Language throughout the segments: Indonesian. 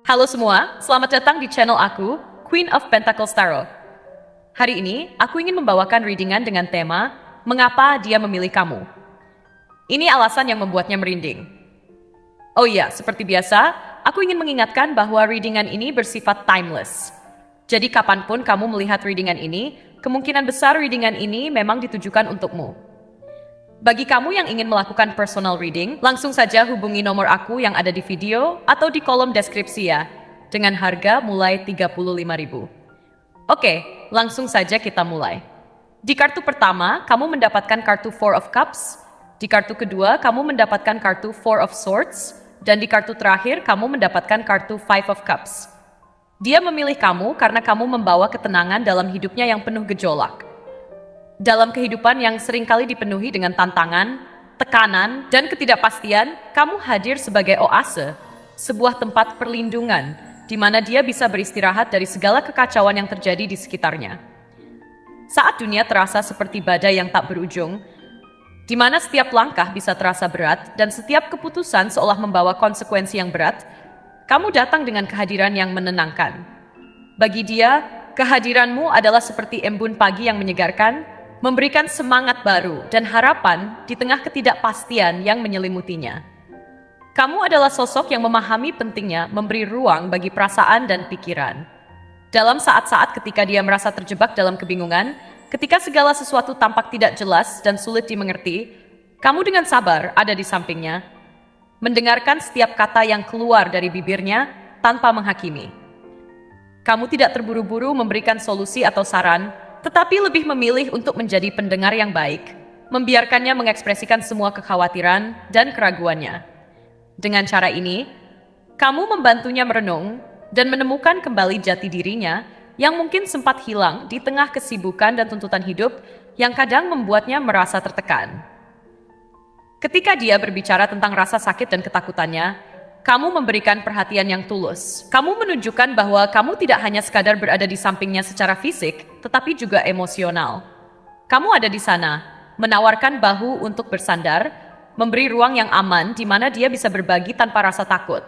Halo semua, selamat datang di channel aku, Queen of Pentacles Tarot. Hari ini, aku ingin membawakan readingan dengan tema, Mengapa Dia Memilih Kamu. Ini alasan yang membuatnya merinding. Oh iya, seperti biasa, aku ingin mengingatkan bahwa readingan ini bersifat timeless. Jadi kapanpun kamu melihat readingan ini, kemungkinan besar readingan ini memang ditujukan untukmu. Bagi kamu yang ingin melakukan personal reading, langsung saja hubungi nomor aku yang ada di video atau di kolom deskripsi ya, dengan harga mulai 35.000. Oke, langsung saja kita mulai. Di kartu pertama, kamu mendapatkan kartu Four of Cups, di kartu kedua, kamu mendapatkan kartu Four of Swords, dan di kartu terakhir, kamu mendapatkan kartu Five of Cups. Dia memilih kamu karena kamu membawa ketenangan dalam hidupnya yang penuh gejolak. Dalam kehidupan yang seringkali dipenuhi dengan tantangan, tekanan, dan ketidakpastian, kamu hadir sebagai oase, sebuah tempat perlindungan, di mana dia bisa beristirahat dari segala kekacauan yang terjadi di sekitarnya. Saat dunia terasa seperti badai yang tak berujung, di mana setiap langkah bisa terasa berat dan setiap keputusan seolah membawa konsekuensi yang berat, kamu datang dengan kehadiran yang menenangkan. Bagi dia, kehadiranmu adalah seperti embun pagi yang menyegarkan, memberikan semangat baru dan harapan di tengah ketidakpastian yang menyelimutinya. Kamu adalah sosok yang memahami pentingnya memberi ruang bagi perasaan dan pikiran. Dalam saat-saat ketika dia merasa terjebak dalam kebingungan, ketika segala sesuatu tampak tidak jelas dan sulit dimengerti, kamu dengan sabar ada di sampingnya, mendengarkan setiap kata yang keluar dari bibirnya tanpa menghakimi. Kamu tidak terburu-buru memberikan solusi atau saran, tetapi lebih memilih untuk menjadi pendengar yang baik, membiarkannya mengekspresikan semua kekhawatiran dan keraguannya. Dengan cara ini, kamu membantunya merenung dan menemukan kembali jati dirinya yang mungkin sempat hilang di tengah kesibukan dan tuntutan hidup yang kadang membuatnya merasa tertekan. Ketika dia berbicara tentang rasa sakit dan ketakutannya, kamu memberikan perhatian yang tulus. Kamu menunjukkan bahwa kamu tidak hanya sekadar berada di sampingnya secara fisik, tetapi juga emosional. Kamu ada di sana, menawarkan bahu untuk bersandar, memberi ruang yang aman di mana dia bisa berbagi tanpa rasa takut.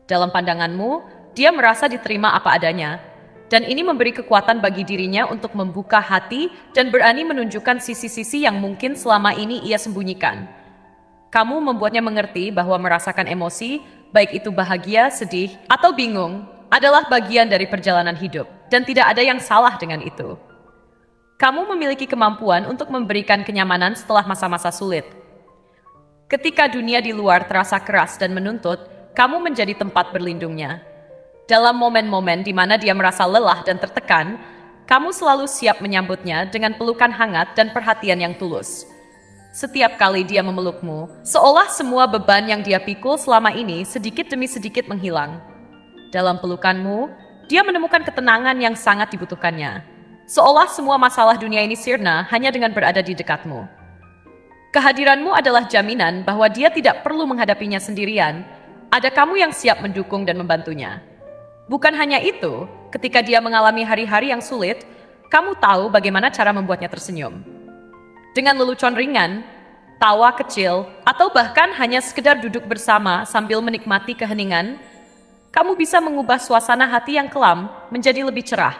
Dalam pandanganmu, dia merasa diterima apa adanya, dan ini memberi kekuatan bagi dirinya untuk membuka hati dan berani menunjukkan sisi-sisi yang mungkin selama ini ia sembunyikan. Kamu membuatnya mengerti bahwa merasakan emosi, baik itu bahagia, sedih, atau bingung, adalah bagian dari perjalanan hidup, dan tidak ada yang salah dengan itu. Kamu memiliki kemampuan untuk memberikan kenyamanan setelah masa-masa sulit. Ketika dunia di luar terasa keras dan menuntut, kamu menjadi tempat berlindungnya. Dalam momen-momen di mana dia merasa lelah dan tertekan, kamu selalu siap menyambutnya dengan pelukan hangat dan perhatian yang tulus. Setiap kali dia memelukmu, seolah semua beban yang dia pikul selama ini sedikit demi sedikit menghilang. Dalam pelukanmu, dia menemukan ketenangan yang sangat dibutuhkannya. Seolah semua masalah dunia ini sirna hanya dengan berada di dekatmu. Kehadiranmu adalah jaminan bahwa dia tidak perlu menghadapinya sendirian. Ada kamu yang siap mendukung dan membantunya. Bukan hanya itu, ketika dia mengalami hari-hari yang sulit, kamu tahu bagaimana cara membuatnya tersenyum. Dengan lelucon ringan, tawa kecil, atau bahkan hanya sekedar duduk bersama sambil menikmati keheningan, kamu bisa mengubah suasana hati yang kelam menjadi lebih cerah.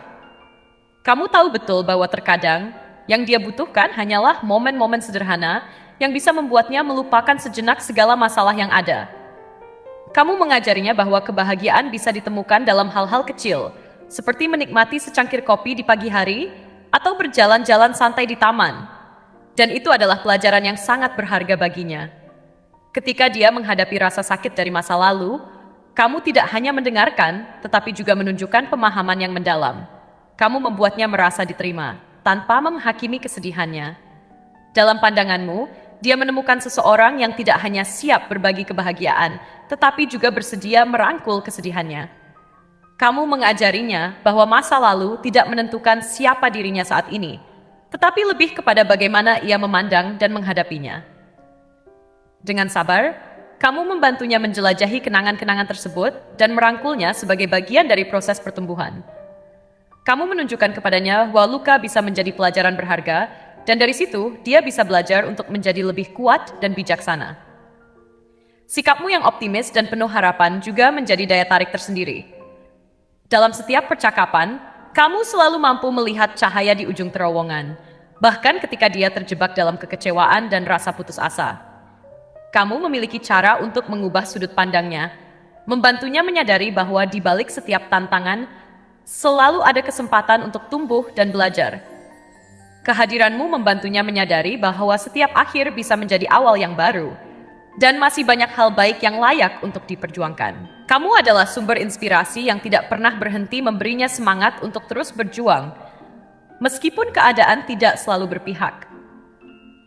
Kamu tahu betul bahwa terkadang yang dia butuhkan hanyalah momen-momen sederhana yang bisa membuatnya melupakan sejenak segala masalah yang ada. Kamu mengajarinya bahwa kebahagiaan bisa ditemukan dalam hal-hal kecil, seperti menikmati secangkir kopi di pagi hari atau berjalan-jalan santai di taman. Dan itu adalah pelajaran yang sangat berharga baginya. Ketika dia menghadapi rasa sakit dari masa lalu, kamu tidak hanya mendengarkan, tetapi juga menunjukkan pemahaman yang mendalam. Kamu membuatnya merasa diterima, tanpa menghakimi kesedihannya. Dalam pandanganmu, dia menemukan seseorang yang tidak hanya siap berbagi kebahagiaan, tetapi juga bersedia merangkul kesedihannya. Kamu mengajarinya bahwa masa lalu tidak menentukan siapa dirinya saat ini, tetapi lebih kepada bagaimana ia memandang dan menghadapinya. Dengan sabar, kamu membantunya menjelajahi kenangan-kenangan tersebut dan merangkulnya sebagai bagian dari proses pertumbuhan. Kamu menunjukkan kepadanya bahwa luka bisa menjadi pelajaran berharga, dan dari situ dia bisa belajar untuk menjadi lebih kuat dan bijaksana. Sikapmu yang optimis dan penuh harapan juga menjadi daya tarik tersendiri. Dalam setiap percakapan, kamu selalu mampu melihat cahaya di ujung terowongan, bahkan ketika dia terjebak dalam kekecewaan dan rasa putus asa. Kamu memiliki cara untuk mengubah sudut pandangnya, membantunya menyadari bahwa di balik setiap tantangan, selalu ada kesempatan untuk tumbuh dan belajar. Kehadiranmu membantunya menyadari bahwa setiap akhir bisa menjadi awal yang baru, dan masih banyak hal baik yang layak untuk diperjuangkan. Kamu adalah sumber inspirasi yang tidak pernah berhenti memberinya semangat untuk terus berjuang, meskipun keadaan tidak selalu berpihak.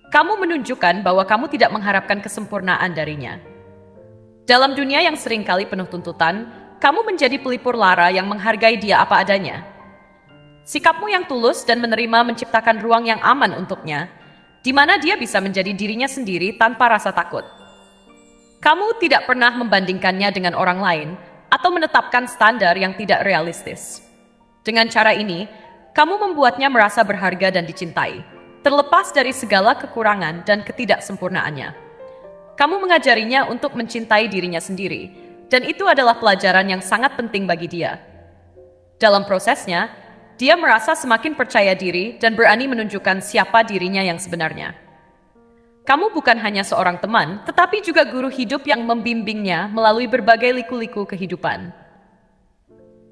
Kamu menunjukkan bahwa kamu tidak mengharapkan kesempurnaan darinya. Dalam dunia yang seringkali penuh tuntutan, kamu menjadi pelipur lara yang menghargai dia apa adanya. Sikapmu yang tulus dan menerima menciptakan ruang yang aman untuknya, di mana dia bisa menjadi dirinya sendiri tanpa rasa takut. Kamu tidak pernah membandingkannya dengan orang lain atau menetapkan standar yang tidak realistis. Dengan cara ini, kamu membuatnya merasa berharga dan dicintai, terlepas dari segala kekurangan dan ketidaksempurnaannya. Kamu mengajarinya untuk mencintai dirinya sendiri, dan itu adalah pelajaran yang sangat penting bagi dia. Dalam prosesnya, dia merasa semakin percaya diri dan berani menunjukkan siapa dirinya yang sebenarnya. Kamu bukan hanya seorang teman, tetapi juga guru hidup yang membimbingnya melalui berbagai liku-liku kehidupan.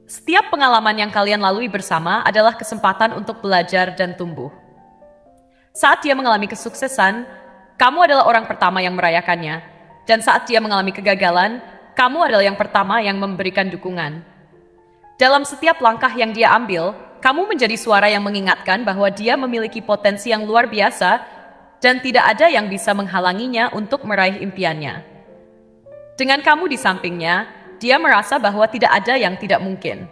Setiap pengalaman yang kalian lalui bersama adalah kesempatan untuk belajar dan tumbuh. Saat dia mengalami kesuksesan, kamu adalah orang pertama yang merayakannya. Dan saat dia mengalami kegagalan, kamu adalah yang pertama yang memberikan dukungan. Dalam setiap langkah yang dia ambil, kamu menjadi suara yang mengingatkan bahwa dia memiliki potensi yang luar biasa dan tidak ada yang bisa menghalanginya untuk meraih impiannya. Dengan kamu di sampingnya, dia merasa bahwa tidak ada yang tidak mungkin.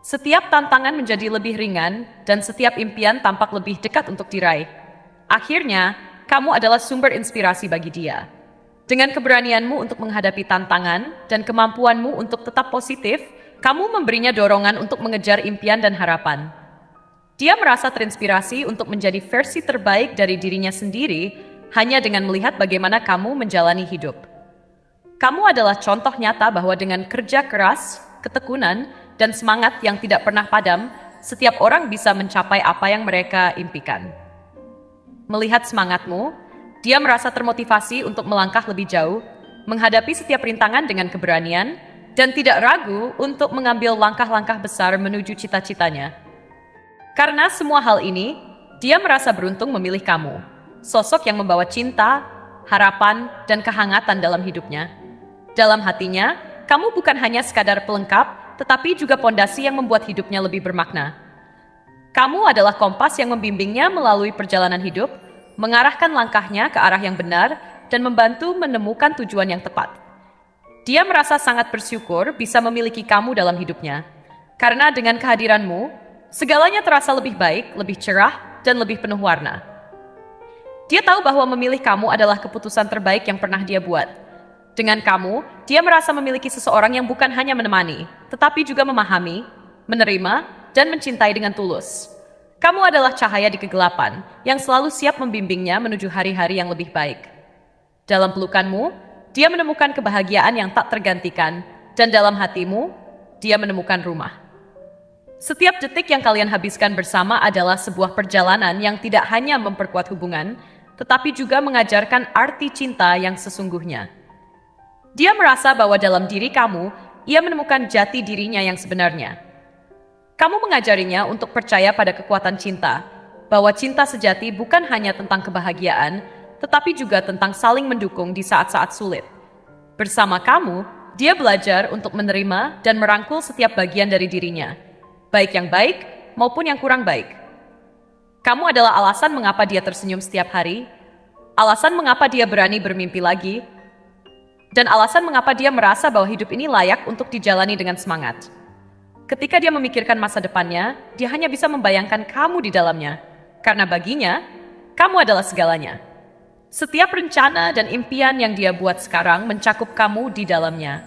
Setiap tantangan menjadi lebih ringan dan setiap impian tampak lebih dekat untuk diraih. Akhirnya, kamu adalah sumber inspirasi bagi dia. Dengan keberanianmu untuk menghadapi tantangan dan kemampuanmu untuk tetap positif, kamu memberinya dorongan untuk mengejar impian dan harapan. Dia merasa terinspirasi untuk menjadi versi terbaik dari dirinya sendiri hanya dengan melihat bagaimana kamu menjalani hidup. Kamu adalah contoh nyata bahwa dengan kerja keras, ketekunan, dan semangat yang tidak pernah padam, setiap orang bisa mencapai apa yang mereka impikan. Melihat semangatmu, dia merasa termotivasi untuk melangkah lebih jauh, menghadapi setiap rintangan dengan keberanian, dan tidak ragu untuk mengambil langkah-langkah besar menuju cita-citanya. Karena semua hal ini, dia merasa beruntung memilih kamu, sosok yang membawa cinta, harapan, dan kehangatan dalam hidupnya. Dalam hatinya, kamu bukan hanya sekadar pelengkap, tetapi juga pondasi yang membuat hidupnya lebih bermakna. Kamu adalah kompas yang membimbingnya melalui perjalanan hidup, mengarahkan langkahnya ke arah yang benar, dan membantu menemukan tujuan yang tepat. Dia merasa sangat bersyukur bisa memiliki kamu dalam hidupnya, karena dengan kehadiranmu, segalanya terasa lebih baik, lebih cerah, dan lebih penuh warna. Dia tahu bahwa memilih kamu adalah keputusan terbaik yang pernah dia buat. Dengan kamu, dia merasa memiliki seseorang yang bukan hanya menemani, tetapi juga memahami, menerima, dan mencintai dengan tulus. Kamu adalah cahaya di kegelapan yang selalu siap membimbingnya menuju hari-hari yang lebih baik. Dalam pelukanmu, dia menemukan kebahagiaan yang tak tergantikan, dan dalam hatimu, dia menemukan rumah. Setiap detik yang kalian habiskan bersama adalah sebuah perjalanan yang tidak hanya memperkuat hubungan, tetapi juga mengajarkan arti cinta yang sesungguhnya. Dia merasa bahwa dalam diri kamu, ia menemukan jati dirinya yang sebenarnya. Kamu mengajarinya untuk percaya pada kekuatan cinta, bahwa cinta sejati bukan hanya tentang kebahagiaan, tetapi juga tentang saling mendukung di saat-saat sulit. Bersama kamu, dia belajar untuk menerima dan merangkul setiap bagian dari dirinya, baik yang baik maupun yang kurang baik. Kamu adalah alasan mengapa dia tersenyum setiap hari, alasan mengapa dia berani bermimpi lagi, dan alasan mengapa dia merasa bahwa hidup ini layak untuk dijalani dengan semangat. Ketika dia memikirkan masa depannya, dia hanya bisa membayangkan kamu di dalamnya, karena baginya, kamu adalah segalanya. Setiap rencana dan impian yang dia buat sekarang mencakup kamu di dalamnya.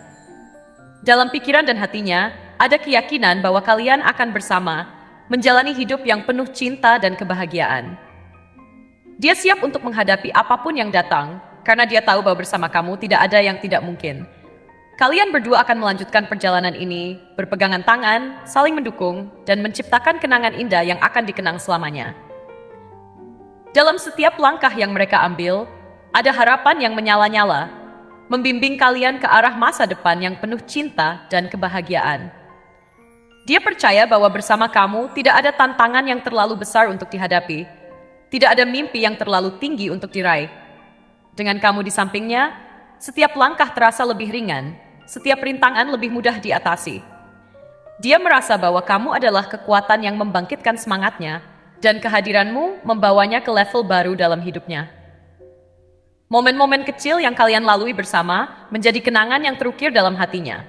Dalam pikiran dan hatinya, ada keyakinan bahwa kalian akan bersama, menjalani hidup yang penuh cinta dan kebahagiaan. Dia siap untuk menghadapi apapun yang datang, karena dia tahu bahwa bersama kamu tidak ada yang tidak mungkin. Kalian berdua akan melanjutkan perjalanan ini, berpegangan tangan, saling mendukung, dan menciptakan kenangan indah yang akan dikenang selamanya. Dalam setiap langkah yang mereka ambil, ada harapan yang menyala-nyala, membimbing kalian ke arah masa depan yang penuh cinta dan kebahagiaan. Dia percaya bahwa bersama kamu tidak ada tantangan yang terlalu besar untuk dihadapi, tidak ada mimpi yang terlalu tinggi untuk diraih. Dengan kamu di sampingnya, setiap langkah terasa lebih ringan, setiap rintangan lebih mudah diatasi. Dia merasa bahwa kamu adalah kekuatan yang membangkitkan semangatnya, dan kehadiranmu membawanya ke level baru dalam hidupnya. Momen-momen kecil yang kalian lalui bersama menjadi kenangan yang terukir dalam hatinya.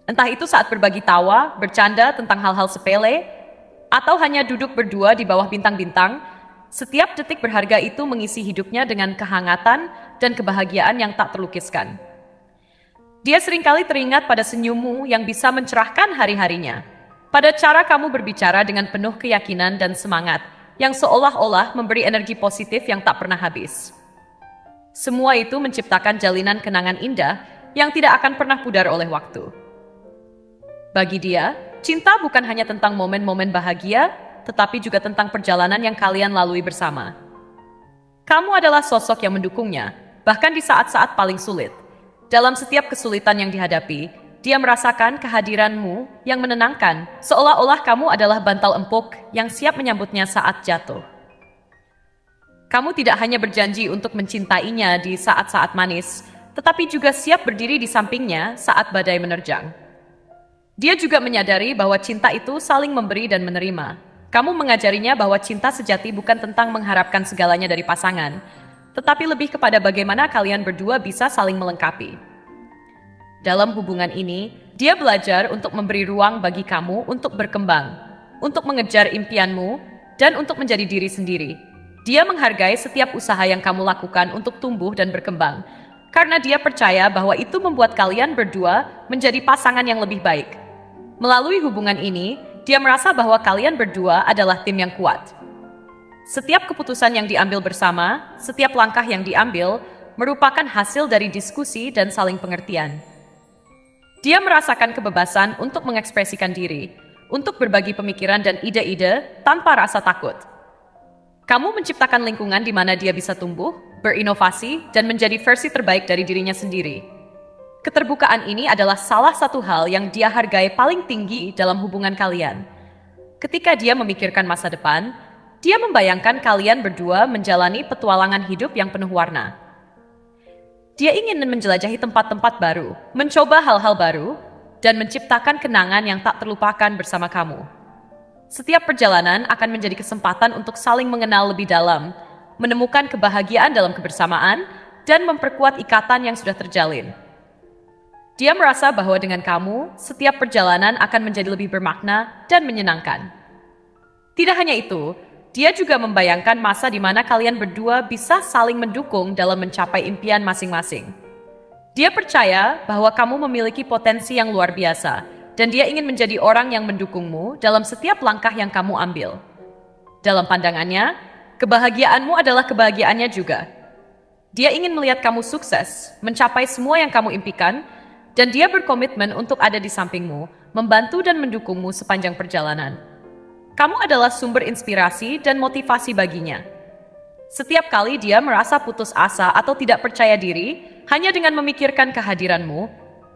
Entah itu saat berbagi tawa, bercanda tentang hal-hal sepele, atau hanya duduk berdua di bawah bintang-bintang, setiap detik berharga itu mengisi hidupnya dengan kehangatan dan kebahagiaan yang tak terlukiskan. Dia seringkali teringat pada senyummu yang bisa mencerahkan hari-harinya, pada cara kamu berbicara dengan penuh keyakinan dan semangat, yang seolah-olah memberi energi positif yang tak pernah habis. Semua itu menciptakan jalinan kenangan indah yang tidak akan pernah pudar oleh waktu. Bagi dia, cinta bukan hanya tentang momen-momen bahagia, tetapi juga tentang perjalanan yang kalian lalui bersama. Kamu adalah sosok yang mendukungnya, bahkan di saat-saat paling sulit. Dalam setiap kesulitan yang dihadapi, dia merasakan kehadiranmu yang menenangkan, seolah-olah kamu adalah bantal empuk yang siap menyambutnya saat jatuh. Kamu tidak hanya berjanji untuk mencintainya di saat-saat manis, tetapi juga siap berdiri di sampingnya saat badai menerjang. Dia juga menyadari bahwa cinta itu saling memberi dan menerima. Kamu mengajarinya bahwa cinta sejati bukan tentang mengharapkan segalanya dari pasangan, tetapi lebih kepada bagaimana kalian berdua bisa saling melengkapi. Dalam hubungan ini, dia belajar untuk memberi ruang bagi kamu untuk berkembang, untuk mengejar impianmu, dan untuk menjadi diri sendiri. Dia menghargai setiap usaha yang kamu lakukan untuk tumbuh dan berkembang, karena dia percaya bahwa itu membuat kalian berdua menjadi pasangan yang lebih baik. Melalui hubungan ini, dia merasa bahwa kalian berdua adalah tim yang kuat. Setiap keputusan yang diambil bersama, setiap langkah yang diambil, merupakan hasil dari diskusi dan saling pengertian. Dia merasakan kebebasan untuk mengekspresikan diri, untuk berbagi pemikiran dan ide-ide tanpa rasa takut. Kamu menciptakan lingkungan di mana dia bisa tumbuh, berinovasi, dan menjadi versi terbaik dari dirinya sendiri. Keterbukaan ini adalah salah satu hal yang dia hargai paling tinggi dalam hubungan kalian. Ketika dia memikirkan masa depan, dia membayangkan kalian berdua menjalani petualangan hidup yang penuh warna. Dia ingin menjelajahi tempat-tempat baru, mencoba hal-hal baru, dan menciptakan kenangan yang tak terlupakan bersama kamu. Setiap perjalanan akan menjadi kesempatan untuk saling mengenal lebih dalam, menemukan kebahagiaan dalam kebersamaan, dan memperkuat ikatan yang sudah terjalin. Dia merasa bahwa dengan kamu, setiap perjalanan akan menjadi lebih bermakna dan menyenangkan. Tidak hanya itu, dia juga membayangkan masa di mana kalian berdua bisa saling mendukung dalam mencapai impian masing-masing. Dia percaya bahwa kamu memiliki potensi yang luar biasa, dan dia ingin menjadi orang yang mendukungmu dalam setiap langkah yang kamu ambil. Dalam pandangannya, kebahagiaanmu adalah kebahagiaannya juga. Dia ingin melihat kamu sukses, mencapai semua yang kamu impikan, dan dia berkomitmen untuk ada di sampingmu, membantu dan mendukungmu sepanjang perjalanan. Kamu adalah sumber inspirasi dan motivasi baginya. Setiap kali dia merasa putus asa atau tidak percaya diri, hanya dengan memikirkan kehadiranmu,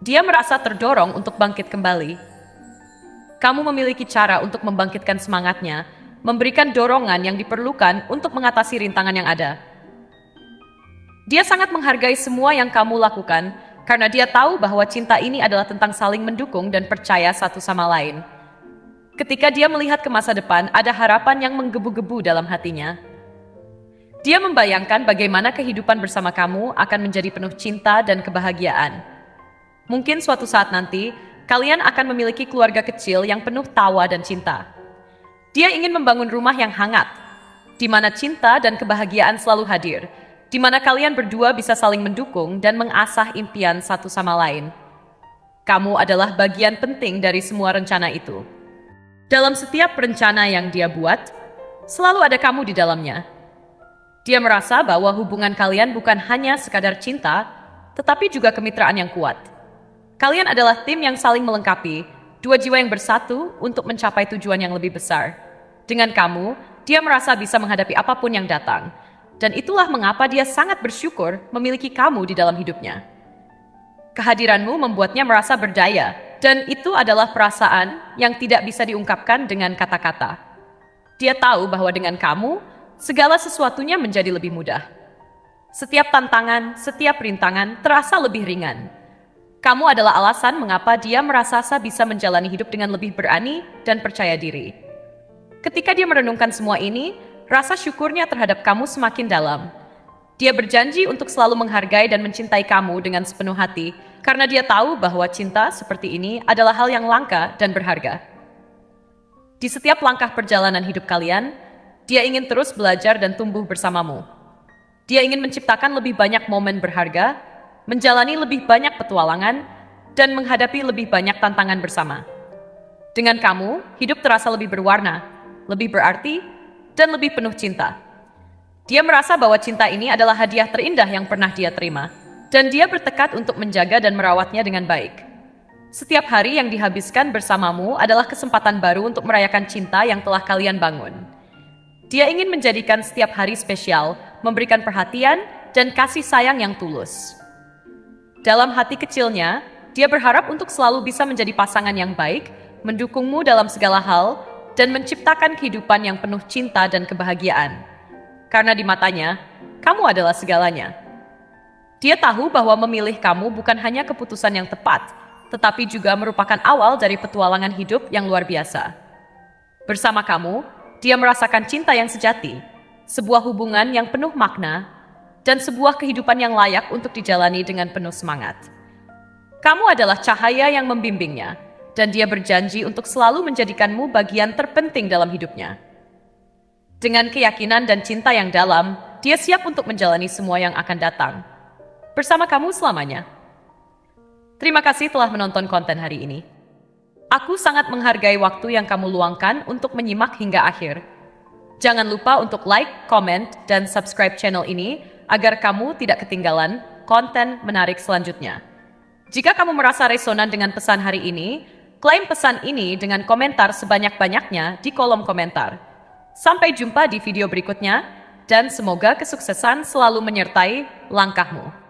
dia merasa terdorong untuk bangkit kembali. Kamu memiliki cara untuk membangkitkan semangatnya, memberikan dorongan yang diperlukan untuk mengatasi rintangan yang ada. Dia sangat menghargai semua yang kamu lakukan, karena dia tahu bahwa cinta ini adalah tentang saling mendukung dan percaya satu sama lain. Ketika dia melihat ke masa depan, ada harapan yang menggebu-gebu dalam hatinya. Dia membayangkan bagaimana kehidupan bersama kamu akan menjadi penuh cinta dan kebahagiaan. Mungkin suatu saat nanti, kalian akan memiliki keluarga kecil yang penuh tawa dan cinta. Dia ingin membangun rumah yang hangat, di mana cinta dan kebahagiaan selalu hadir, di mana kalian berdua bisa saling mendukung dan mengasah impian satu sama lain. Kamu adalah bagian penting dari semua rencana itu. Dalam setiap rencana yang dia buat, selalu ada kamu di dalamnya. Dia merasa bahwa hubungan kalian bukan hanya sekadar cinta, tetapi juga kemitraan yang kuat. Kalian adalah tim yang saling melengkapi, dua jiwa yang bersatu untuk mencapai tujuan yang lebih besar. Dengan kamu, dia merasa bisa menghadapi apapun yang datang. Dan itulah mengapa dia sangat bersyukur memiliki kamu di dalam hidupnya. Kehadiranmu membuatnya merasa berdaya, dan itu adalah perasaan yang tidak bisa diungkapkan dengan kata-kata. Dia tahu bahwa dengan kamu, segala sesuatunya menjadi lebih mudah. Setiap tantangan, setiap rintangan terasa lebih ringan. Kamu adalah alasan mengapa dia merasa bisa menjalani hidup dengan lebih berani dan percaya diri. Ketika dia merenungkan semua ini, rasa syukurnya terhadap kamu semakin dalam. Dia berjanji untuk selalu menghargai dan mencintai kamu dengan sepenuh hati, karena dia tahu bahwa cinta seperti ini adalah hal yang langka dan berharga. Di setiap langkah perjalanan hidup kalian, dia ingin terus belajar dan tumbuh bersamamu. Dia ingin menciptakan lebih banyak momen berharga, menjalani lebih banyak petualangan, dan menghadapi lebih banyak tantangan bersama. Dengan kamu, hidup terasa lebih berwarna, lebih berarti, dan lebih penuh cinta. Dia merasa bahwa cinta ini adalah hadiah terindah yang pernah dia terima, dan dia bertekad untuk menjaga dan merawatnya dengan baik. Setiap hari yang dihabiskan bersamamu adalah kesempatan baru untuk merayakan cinta yang telah kalian bangun. Dia ingin menjadikan setiap hari spesial, memberikan perhatian dan kasih sayang yang tulus. Dalam hati kecilnya, dia berharap untuk selalu bisa menjadi pasangan yang baik, mendukungmu dalam segala hal, dan menciptakan kehidupan yang penuh cinta dan kebahagiaan. Karena di matanya, kamu adalah segalanya. Dia tahu bahwa memilih kamu bukan hanya keputusan yang tepat, tetapi juga merupakan awal dari petualangan hidup yang luar biasa. Bersama kamu, dia merasakan cinta yang sejati, sebuah hubungan yang penuh makna, dan sebuah kehidupan yang layak untuk dijalani dengan penuh semangat. Kamu adalah cahaya yang membimbingnya, dan dia berjanji untuk selalu menjadikanmu bagian terpenting dalam hidupnya. Dengan keyakinan dan cinta yang dalam, dia siap untuk menjalani semua yang akan datang. Bersama kamu selamanya. Terima kasih telah menonton konten hari ini. Aku sangat menghargai waktu yang kamu luangkan untuk menyimak hingga akhir. Jangan lupa untuk like, comment, dan subscribe channel ini agar kamu tidak ketinggalan konten menarik selanjutnya. Jika kamu merasa resonan dengan pesan hari ini, klaim pesan ini dengan komentar sebanyak-banyaknya di kolom komentar. Sampai jumpa di video berikutnya, dan semoga kesuksesan selalu menyertai langkahmu.